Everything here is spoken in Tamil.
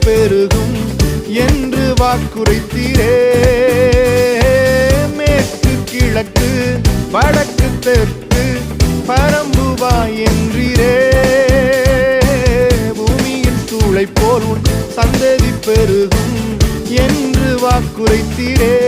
பெருகும் என்று வாக்குரைத்தீரே. மேற்கு கிழக்கு வடக்கு தெற்கு பரம்புவாய் என்றீரே. பூமியின் தூளை போல் உன் சந்ததி பெருகும் என்று வாக்குரைத்தீரே.